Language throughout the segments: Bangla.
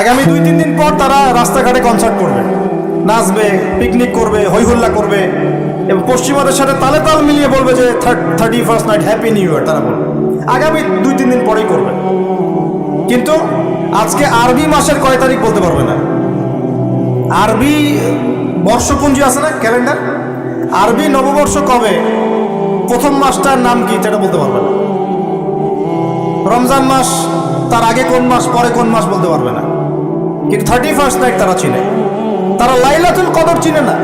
আগামী 2-3 দিন পর তারা রাস্তাঘাটে কনসার্ট করবে, নাচবে, পিকনিক করবে, হইহুল্লা করবে এবং পশ্চিমাদের সাথে তালে তাল মিলিয়ে বলবে যে 31st night happy new year. তারা বলবে আগামী 2-3 দিন পরেই করবে, কিন্তু আজকে আরবি মাসের কয় তারিখ বলতে পারবে না। আরবি বর্ষপঞ্জি আছে না, ক্যালেন্ডার, আরবি নববর্ষ কবে, প্রথম মাসটার নাম কি সেটা বলতে পারবে না। রমজান মাস তার আগে কোন মাস, পরে কোন মাস বলতে পারবে না, কিন্তু 31st নাইট তারা চিনে। তারা লাইলাতুল কদর চিনে না,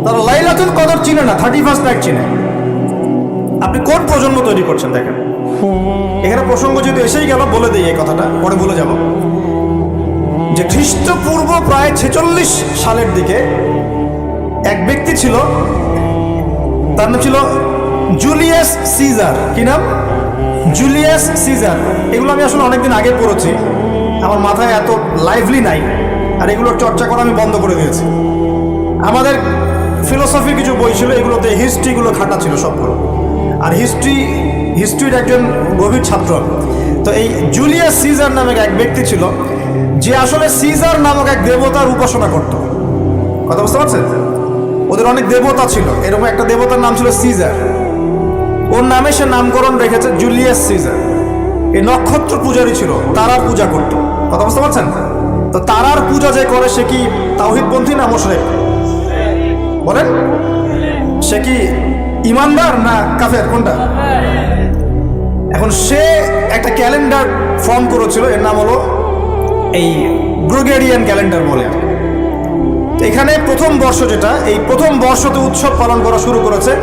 তারা লাইলাতুল কদর চিনে না, 31st নাইট চিনে। আপনি কোন প্রজন্ম তৈরি করছেন দেখেন। এখানে প্রসঙ্গ যদি এসেই গেল, বলে দিই এই কথাটা, পরে বলে যাব যে খ্রিস্টপূর্ব প্রায় 46 সালের দিকে এক ব্যক্তি ছিল, তার নাম ছিল জুলিয়াস সিজার। কি নাম? Julius Caesar. এগুলো আমি আসলে অনেকদিন আগে পড়েছি, আমার মাথায় এত লাইভলি নাই, আর এগুলোর চর্চা করা আমি বন্ধ করে দিয়েছি। আমাদের ফিলোসফি কিছু বই ছিল, এগুলোতে হিস্ট্রিগুলো খাটা ছিল সবগুলো, আর হিস্ট্রির একজন গভীর ছাত্র। তো এই জুলিয়াস সিজার নামক এক ব্যক্তি ছিল, যে আসলে সিজার নামক এক দেবতার উপাসনা করত। কথা বুঝতে পারছেন? ওদের অনেক দেবতা ছিল, এরকম একটা দেবতার নাম ছিল সিজার। ওর নামে সে নামকরণ রেখেছে জুলিয়াস সিজার। এই নক্ষত্র পূজারই ছিল, তারার পূজা করত। কথা বুঝতে পারছেন? তো তারার পূজা যে করে সে কি তাওহীদপন্থী না মুশরিক? বলেন, সে কি ইমানদার না কাফের, কোনটা? এখন সে একটা ক্যালেন্ডার ফর্ম করেছিল, এর নাম হলো এই গ্রেগরিয়ান ক্যালেন্ডার বলে। এখানে প্রথম বর্ষ যেটা, এই প্রথম বর্ষতে উৎসব পালন করা শুরু করেছে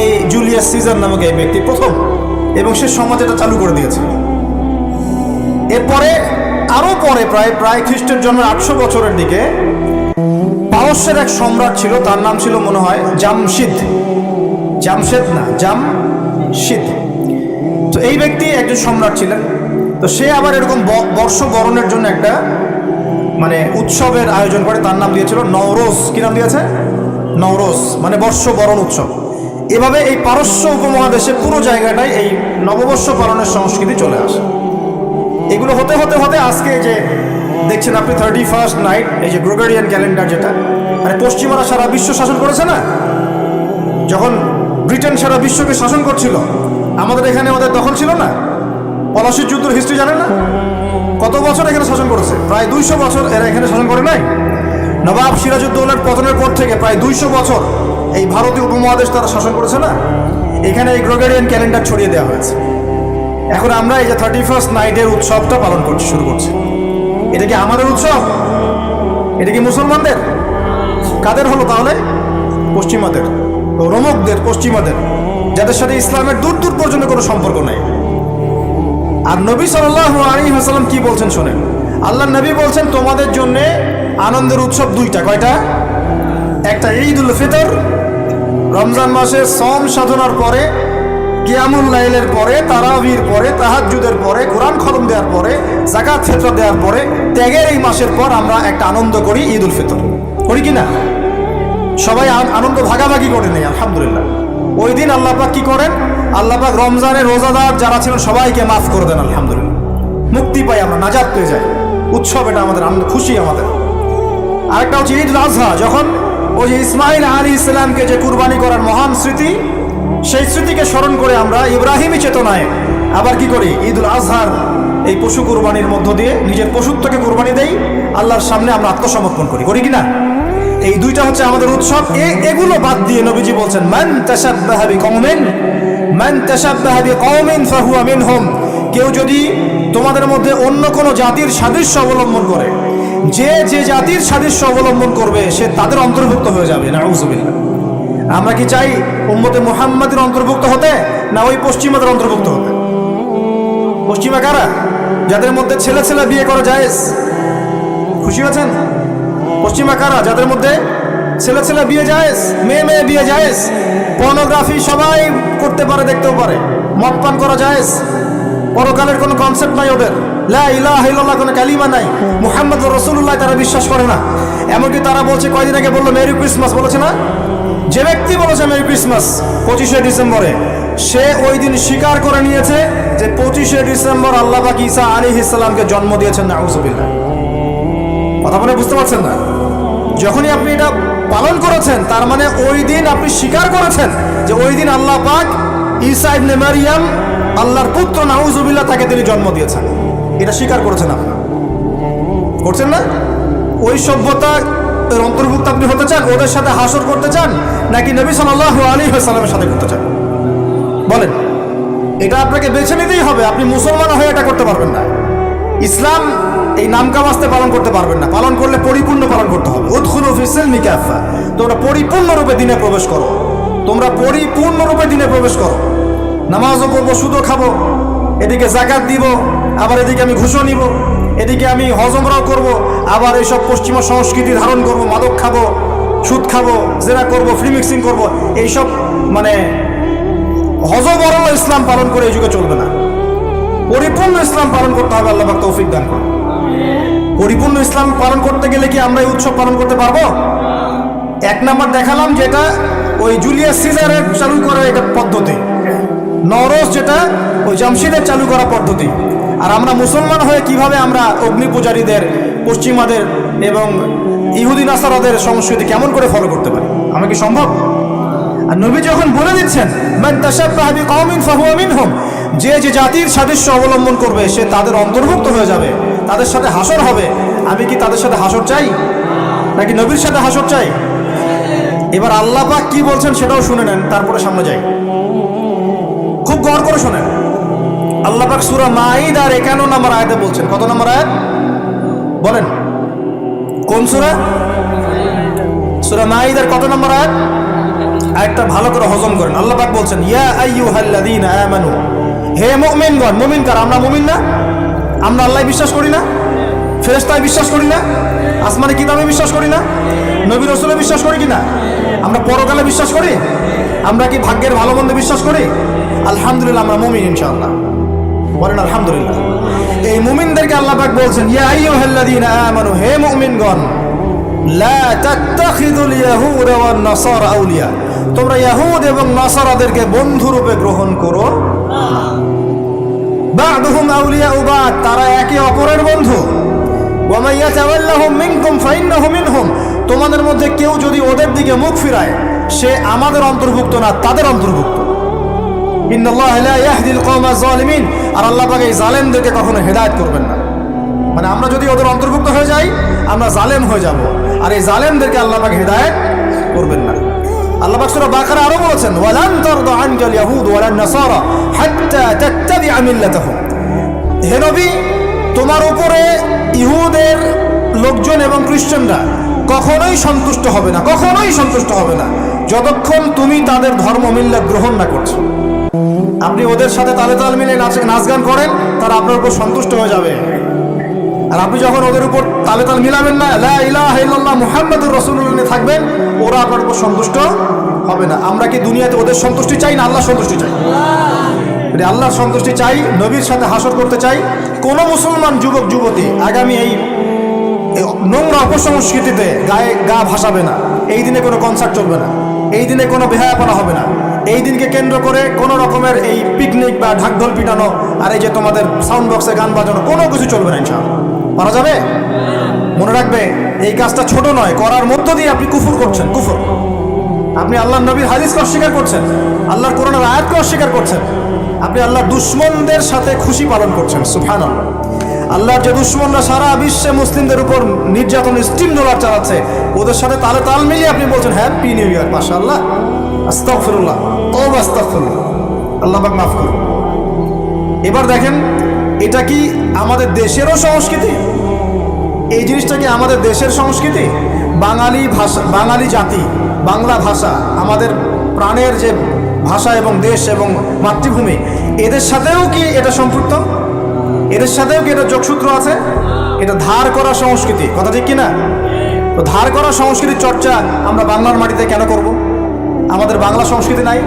এই জুলিয়াস সিজার নামক এই ব্যক্তি প্রথম, এবং সে সমাজ এটা চালু করে দিয়েছে। এরপরে আরো পরে প্রায় খ্রিস্টের জন্মের 800 বছরের দিকে পারস্যের এক সম্রাট ছিল, তার নাম ছিল মনে হয় জামশিদ। জামশেদ না, জামশিদ। তো এই ব্যক্তি একজন সম্রাট ছিলেন। তো সে আবার এরকম বর্ষ বরণের জন্য একটা মানে উৎসবের আয়োজন করে, তার নাম দিয়েছিল নওরোজ। কি নাম দিয়েছে? নওরোজ, মানে বর্ষ বরণ উৎসব। এভাবে এই পারস্য উপমহাদেশে পুরো জায়গাটায় এই নববর্ষ পালনের সংস্কৃতি চলে আসে। এগুলো হতে হতে হতে আজকে যে দেখছেন আপনি 31st নাইট, এই যে গ্রেগরিয়ান ক্যালেন্ডার, যেটা মানে পশ্চিমারা সারা বিশ্ব শাসন করেছে না, যখন ব্রিটেন সারা বিশ্বকে শাসন করছিল, আমাদের এখানে ওদের দখল ছিল না। পলাশির যুদ্ধের হিস্ট্রি জানেন না? কত বছর এখানে শাসন করেছে? প্রায় 200 বছর এরা এখানে শাসন করে নাই। নবাব সিরাজউদ্দৌলার পতনের পর থেকে প্রায় 200 বছর এই ভারতীয় উপমহাদেশ তারা শাসন করেছে না। এখানে এই গ্রেগরিয়ান ক্যালেন্ডার ছড়িয়ে দেওয়া হয়েছে। এখন আমরা এই যে 31st নাইটের উৎসবটা পালন করছি, শুরু করছি। এটা কি আমাদের উৎসব? এটা কি মুসলমানদের? কাদের হলো তাহলে? পশ্চিমাদের, রোমকদের, পশ্চিমাদের, যাদের সাথে ইসলামের দূর দূর পর্যন্ত কোনো সম্পর্ক নেই। আর নবী সাল্লাল্লাহু আলাইহি ওয়াসাল্লাম কি বলছেন শোনেন। আল্লাহ নবী বলছেন তোমাদের জন্য আনন্দের উৎসব দুইটা। কয়টা? একটা ঈদুল ফিতর, রমজান মাসে সম সাধনার পরে, কিয়ামুল লাইলের পরে, তারাবির পরে, তাহাজ্জুদের পরে, কোরআন খতম দেওয়ার পরে, যাকাত ফিতরা দেওয়ার পরে, ত্যাগের এই মাসের পর আমরা একটা আনন্দ করি, ঈদুল ফিতর। করি কি না? সবাই আনন্দ ভাগাভাগি করে নেই, আলহামদুলিল্লাহ। ওই দিন আল্লাহ পাক কি করেন? আল্লাহ পাক রমজানের রোজাদার যারা ছিলেন সবাইকে মাফ করে দেন, আলহামদুলিল্লাহ। মুক্তি পাই আমরা, নাজাত পেয়ে যাই। উৎসব এটা আমাদের, খুশি আমাদের। আরেকটা হচ্ছে ঈদ আজহা, যখন ওই যে ইসমাইল আলাইহিস সালামকে যে কুরবানি করার মহান স্মৃতি, সেই স্মৃতিকে স্মরণ করে আমরা ইব্রাহিমী চেতনায় আবার কি করি? ঈদুল আজহার এই পশু কুরবানির মধ্য দিয়ে নিজের পশুত্বকে কুরবানি দেই, আল্লাহর সামনে আমরা আত্মসমর্পণ করি। করি কি না? এই দুইটা হচ্ছে আমাদের উৎসব। এগুলো বাদ দিয়ে নবীজি বলছেন মান তাশাব্বাহা বিকওমিন ফাহুয়া মিনহুম। কেউ যদি তোমাদের মধ্যে অন্য কোনো জাতির সাদৃশ্য অবলম্বন করে, যে যে জাতির সাদৃশ্য অবলম্বন করবে সে তাদের অন্তর্ভুক্ত হয়ে যাবে। নাউযুবিল্লাহ। আমরা কি চাই উম্মতে মুহাম্মাদের অন্তর্ভুক্ত হতে, না ওই পশ্চিমাদের অন্তর্ভুক্ত হতে? পশ্চিমা কারা? যাদের মধ্যে ছেলে ছেলে বিয়ে করা জায়েজ। খুশি হয়েছেন? পশ্চিমা কারা? যাদের মধ্যে ছেলে ছেলে বিয়ে জায়েজ, মেয়ে মেয়ে বিয়ে জায়েজ, পর্নোগ্রাফি সবাই করতে পারে, দেখতেও পারে, মদ পান করা জায়েজ, পরকালের কোনো কনসেপ্ট নাই ওদের, লা ইলাহা ইল্লাল্লাহ কোনো কালিমা নাই, মুহাম্মদুর রাসূলুল্লাহ তারা বিশ্বাস করে না। এমনকি তারা বলছে, কয়দিন আগে বললো মেরি ক্রিসমাস, বলেছে না? যে ব্যক্তি বলেছে মেরি ক্রিসমাস 25শে ডিসেম্বরে, সে ওই দিন স্বীকার করে নিয়েছে যে 25শে ডিসেম্বর আল্লাহ পাক ঈসা আলাইহিস সালামকে জন্ম দিয়েছেন। নাউযুবিল্লাহ। কথা বলে বুঝতে পারছেন না? যখনই আপনি এটা পালন করেছেন, তার মানে ওই দিন আপনি স্বীকার করেছেন যে ওই দিন আল্লাহ পাক ঈসা ইবনে মারিয়াম, আল্লাহর পুত্র নাউজুবিল্লাহ, তাকে তিনি জন্ম দিয়েছেন। এটা স্বীকার করেছেন আপনি, করছেন না? ওই সভ্যতা এর অন্তর্ভুক্ত আপনি হতে চান? ওদের সাথে হাসর করতে চান, নাকি নবী সাল্লাল্লাহু আলাইহি ওয়াসাল্লামের সাথে করতে চান? বলেন। এটা আপনাকে বেছে নিতেই হবে। আপনি মুসলমান হয়ে এটা করতে পারবেন না। ইসলাম এই নামকাওয়াস্তে পালন করতে পারবেন না। পালন করলে পরিপূর্ণ পালন করতে হবে। উদখুলু ফিস সিলমি কাফা, তোমরা পরিপূর্ণরূপে দিনে প্রবেশ করো। তোমরা পরিপূর্ণরূপে দিনে প্রবেশ করো। নামাজও পড়বো, সুদও খাবো, এদিকে যাকাত দিব, আবার এদিকে আমি ঘুষও নিব, এদিকে আমি হজ উমরাও করব, আবার এইসব পশ্চিমা সংস্কৃতি ধারণ করব, মাদক খাবো, সুদ খাবো, জেনা করব, ফ্রি মিক্সিং করবো। এইসব মানে হযবরল ইসলাম পালন করে এই যুগে চলবে না। পরিপূর্ণ ইসলাম পালন করতে হবে। আল্লাহ পাক তৌফিক দান করুন। পরিপূর্ণ ইসলাম পালন করতে গেলে কি আমরা এই উৎসব পালন করতে পারবো? এক নাম্বার দেখালাম যেটা ওই জুলিয়াস সিজারের চালু করা এটা পদ্ধতি, নওরোজ যেটা ওই জামশিদের চালু করা পদ্ধতি। আর আমরা মুসলমান হয়ে কিভাবে আমরা অগ্নি পূজারীদের, পশ্চিমাদের এবং ইহুদি নাসারাদের সংস্কৃতি কেমন করে ফলো করতে পারি? আমরা কি সম্ভব? আর নবী যখন বলে দিচ্ছেন মান তাশাব্বাহা বিকওমিন ফাহুয়া মিনহুম, যে যে জাতির সাদৃশ্য অবলম্বন করবে সে তাদের অন্তর্ভুক্ত হয়ে যাবে, তাদের সাথে হাসর হবে। আমি কি তাদের সাথে হাসর চাই, নাকি নবীর সাথে হাসর চাই? এবার আল্লাহ পাক কি বলছেন সেটাও শুনে নেন, তারপরে সামনে যাই। খুব গৌর করে শোনেন। আল্লাহ পাক সূরা মাঈদার 51 নম্বর আয়াতে বলছেন। কত নম্বর আয়াত বলেন? কোন সূরা? সূরা মাঈদার কত নম্বর আয়াত? আয়াতটা ভালো করে হজম করেন। আল্লাহ পাক বলছেন ইয়া আইয়ুহাল্লাযীনা আমানু, হে মুমিনগণ। মুমিন কারা? আমরা মুমিন না? আমরা আল্লাহ বিশ্বাস করি না? ফেরেশতায় বিশ্বাস করি না? আসমানে কিতাবে বিশ্বাস করি না? নবী রাসূলে বিশ্বাস করি কিনা? আমরা পরকালে বিশ্বাস করি? আমরা কি ভাগ্যের ভালো মন্দ বিশ্বাস করি? আলহামদুলিল্লাহ আমরা মুমিন ইনশাআল্লাহ। বলেন আলহামদুলিল্লাহ। এই মুমিনদেরকে আল্লাহ পাক বলছেন ইয়া আইয়ুহাল্লাযীনা আমানু, হে মুমিনগণ, লা তাত্তাখিযুল ইয়াহুদা ওয়ান নাসারা আউলিয়া, তোমরা ইয়াহুদ এবং নাসারাদেরকে বন্ধুরূপে গ্রহণ করো না। বা'দুহুম আউলিয়াউ বা'দ, তারা একে অপরের বন্ধু। ওয়া মান ইয়াতাওয়াল্লাহুম মিনকুম ফাইন্নাহু মিনহুম, তোমাদের মধ্যে কেউ যদি ওদের দিকে মুখ ফিরায় সে আমাদের অন্তর্ভুক্ত না, তাদের অন্তর্ভুক্ত। ইন্নাল্লাহা লা ইয়াহদিল কওমা যালিমিন, আর আল্লাহ পাক এই জালেমদেরকে কখনো হেদায়েত করবেন না। মানে আমরা যদি ওদের অন্তর্ভুক্ত হয়ে যাই আমরা জালেম হয়ে যাব, আর এই জালেমদেরকে আল্লাহ পাক হেদায়েত করবেন না। আল্লাহ পাক সূরা বাকারা আরো বলেছেন ওয়ালান তারদা আনকাল ইয়াহুদ ওয়ালান নাসারা হাত্তা তাত্তাবিআ মিল্লাতাহুম, হে নবী তোমার উপরে ইহুদের লোকজন এবং খ্রিস্টানরা কখনোই সন্তুষ্ট হবে না, কখনোই সন্তুষ্ট হবে না যতক্ষণ তুমি তাদের ধর্ম মিল্লাত গ্রহণ না করছো। আপনি ওদের সাথে তালে তাল মিলে নাচ গান করেন, তারা আপনার উপর সন্তুষ্ট হয়ে যাবে। আর আপনি যখন ওদের উপর তালে তাল মিলাবেন না, লা ইলাহা ইল্লাল্লাহ মুহাম্মাদুর রাসূলুল্লাহ থাকবেন, ওরা আপনার উপর সন্তুষ্ট হবে না। আমরা কি দুনিয়াতে ওদের সন্তুষ্টি চাই না আল্লাহর সন্তুষ্টি চাই? আল্লাহর সন্তুষ্টি চাই, নবীর সাথে হাসর করতে চাই। কোন মুসলমান যুবক যুবতী আগামী এই নোংরা অপসংস্কৃতিতে গায়ে গা ভাসাবে না। এই দিনে কোনো কনসার্ট চলবে না, এই দিনে কোনো বেহায়াপনা হবে না। এই দিনকে কেন্দ্র করে কোনো রকমের এই পিকনিক বা ঢাকঢোল পিটানো আর এই যে তোমাদের সাউন্ড বক্সে গান বাজানো কোনো কিছু চলবে না ইনশাআল্লাহ। পারা যাবে? মনে রাখবে এই কাজটা ছোট নয়, করার মধ্য দিয়ে আপনি কুফর করছেন। কুফর, আপনি আল্লাহর নবীর হাদিসকে অস্বীকার করছেন, আল্লাহর কোরআনের আয়াতকে অস্বীকার করছেন, আপনি আল্লাহর দুশমনদের সাথে খুশি পালন করছেন। সুবহানাল্লাহ। আল্লাহর যে দুশমনরা সারা বিশ্বে মুসলিমদের উপর নির্যাতন স্টিম ডলার চালাচ্ছে, ওদের সাথে তালে তাল মিলিয়ে আপনি বলছেন হ্যাপি নিউ ইয়ার, মাশাআল্লাহ, আস্তাগফিরুল্লাহ, তওবা আস্তাগফিরুল্লাহ, আল্লাহ পাক মাফ করুন। এবার দেখেন এটা কি আমাদের দেশেরও সংস্কৃতি? এই জিনিসটা কি আমাদের দেশের সংস্কৃতি? বাঙালি ভাষা, বাঙালি জাতি, বাংলা ভাষা আমাদের প্রাণের যে ভাষা এবং দেশ এবং মাতৃভূমি, এদের সাথেও কি এটা সম্পৃক্ত? এদের সাথেও কি এটা যোগসূত্র আছে? এটা ধার করা সংস্কৃতি, কথা ঠিক কিনা? তো ধার করা সংস্কৃতির চর্চা আমরা বাংলার মাটিতে কেন করব? আমাদের বাংলা সংস্কৃতি নাই?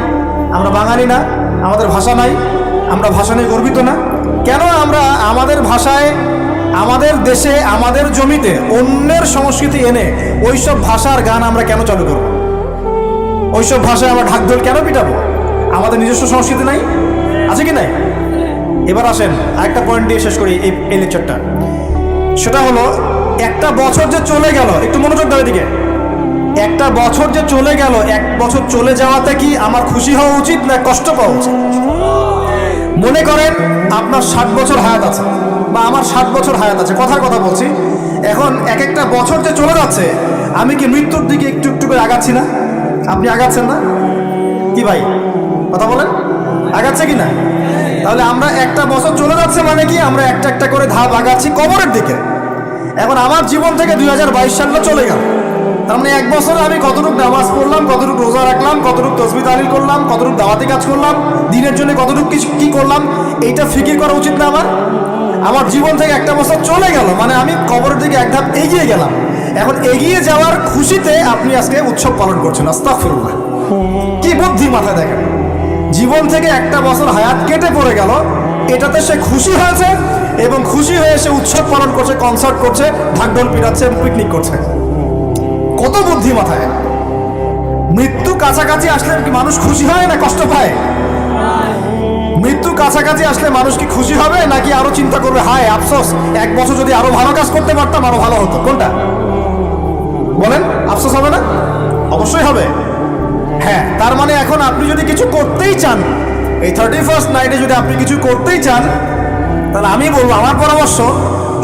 আমরা বাঙালি না? আমাদের ভাষা নাই? আমরা ভাষা নিয়ে গর্বিত না? কেন আমরা আমাদের ভাষায়, আমাদের দেশে, আমাদের জমিতে অন্যের সংস্কৃতি এনে ওইসব ভাষার গান আমরা কেন চালু করব? ওইসব ভাষায় আমরা ঢাকঢোল কেন পিটাবো? আমাদের নিজস্ব সংস্কৃতি নাই? আছে কি নাই? এবার আসেন আরেকটা পয়েন্ট দিয়ে শেষ করি এই লেকচারটা। সেটা হলো একটা বছর যে চলে গেল, একটু মনোযোগ দাও এদিকে, একটা বছর যে চলে গেল, এক বছর চলে যাওয়াতে কি আমার খুশি হওয়া উচিত না কষ্ট পাওয়া উচিত? মনে করেন আপনার 60 বছর হায়াত আছে বা আমার 60 বছর হায়াত আছে, কথার কথা বলছি। এখন এক একটা বছর যে চলে যাচ্ছে, আমি কি মৃত্যুর দিকে একটু একটু করে আগাচ্ছি না? আপনি আগাচ্ছেন না কি ভাই? কথা বলেন, আগাচ্ছে কি না? তাহলে আমরা একটা বছর চলে যাচ্ছে মানে কি আমরা একটা একটা করে ধাপ আগাচ্ছি কবরের দিকে। এখন আমার জীবন থেকে 2022 সালে চলে গেল, তার মানে এক বছরে আমি কতটুকু নামাজ পড়লাম, কতটুকু রোজা রাখলাম, কতটুকু তসবিহ তাহলিল করলাম, কতটুকু দাওয়াতি কাজ করলাম, দিনের জন্য কতটুকু কি করলাম, এইটা ফিকির করা উচিত না আমার? আমার জীবন থেকে একটা বছর চলে গেল মানে আমি কবরের দিকে এক ধাপ এগিয়ে গেলাম। এখন এগিয়ে যাওয়ার খুশিতে আপনি আজকে উৎসব পালন করছেন, আস্তাগফিরুল্লাহ। কি বুদ্ধি মাথায় দেখেন, জীবন থেকে একটা বছর হায়াত কেটে পড়ে গেল, এটাতে সে খুশি হয়েছে এবং খুশি হয়ে সে উৎসব পালন করছে, কনসার্ট করছে, ঢাকঢোল পিটাচ্ছে, পিকনিক করছে। কত বুদ্ধি মাথায়! মৃত্যু কাছাকাছি আসলে কি মানুষ খুশি হয় না কষ্ট পায়? মৃত্যু কাছাকাছি আসলে মানুষ কি খুশি হবে নাকি আরো চিন্তা করবে, হায় আফসোস, এক বছর যদি আরো ভালো কাজ করতে পারতাম আরো ভালো হতো? কোনটা বলেন? আফসোস হবে না? অবশ্যই হবে। হ্যাঁ, তার মানে এখন আপনি যদি কিছু করতেই চান, এই 31st নাইটে যদি আপনি কিছু করতেই চান, তাহলে আমি বলবো, আমার পরামর্শ,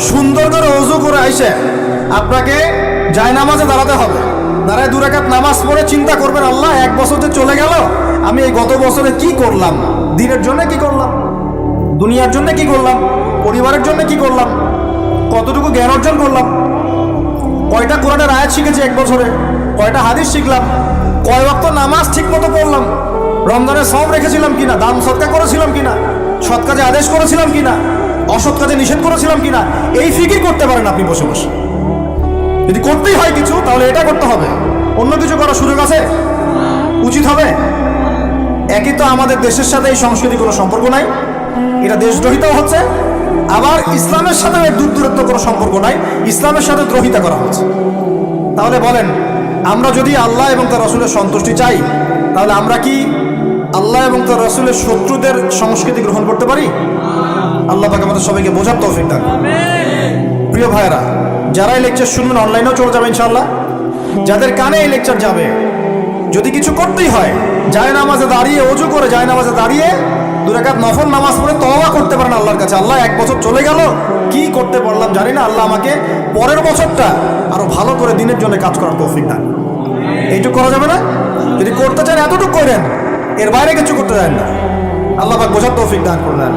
সুন্দর করে ওযু করে আইসে আপনাকে জায়নামাজে দাঁড়াতে হবে। দাঁড়ায় 2 রাকাত নামাজ পড়ে চিন্তা করবেন, আল্লাহ এক বছর যে চলে গেল, আমি এই গত বছরে কি করলাম, দিনের জন্য কি করলাম, দুনিয়ার জন্য কি করলাম, পরিবারের জন্য কি করলাম, কতটুকু জ্ঞান অর্জন করলাম, কয়টা কোরআনের আয়াত শিখেছি এক বছরে, কয়টা হাদিস শিখলাম, কয় ওয়াক্ত নামাজ ঠিক মতো পড়লাম, রমজানের সওম রেখেছিলাম কিনা, দান সদকা করেছিলাম কিনা, সৎ কাজে আদেশ করেছিলাম কিনা, অসৎ কাজে নিষেধ করেছিলাম কিনা, এই ফিকির করতে পারেন আপনি বসে বসে। যদি করতেই হয় কিছু, তাহলে এটা করতে হবে, অন্য কিছু করার সুযোগ আছে? উচিত হবে? একই তো আমাদের দেশের সাথে এই সংস্কৃতি কোনো সম্পর্ক নাই, এটা দেশদ্রোহিতাও হচ্ছে, আবার ইসলামের সাথে এর দূরত্ব কোনো সম্পর্ক নাই, ইসলামের সাথে দ্রোহিতা করা হচ্ছে। তাহলে বলেন, আমরা যদি আল্লাহ এবং তার রাসূলের সন্তুষ্টি চাই, তাহলে আমরা কি আল্লাহ এবং তার রাসূলের শত্রুদের সংস্কৃতি গ্রহণ করতে পারি? আল্লাহ পাক আমাদের সবাইকে বোঝার তৌফিক দান। প্রিয় ভাইরা, যারা এই লেকচার শুনবেন অনলাইনেও চলে যাবে ইনশাআল্লাহ, যাদের কানে এই লেকচার যাবে, যদি কিছু করতেই হয়, জায়নামাজে দাঁড়িয়ে, ওযু করে জায়নামাজে দাঁড়িয়ে 2 রাকাত নফল নামাজ পড়ে তওবা করতে পারেন আল্লাহর কাছে, আল্লাহ এক বছর চলে গেল, কি করতে পারলাম জানি না, আল্লাহ আমাকে পরের বছরটা আরো ভালো করে দিনের জন্য কাজ করার তৌফিক দান। এইটুকু করা যাবে না? যদি করতে চান এতটুকু করেন, এর বাইরে কিছু করতে চান না, আল্লাহ পাক বোঝার তৌফিক দান করলেন।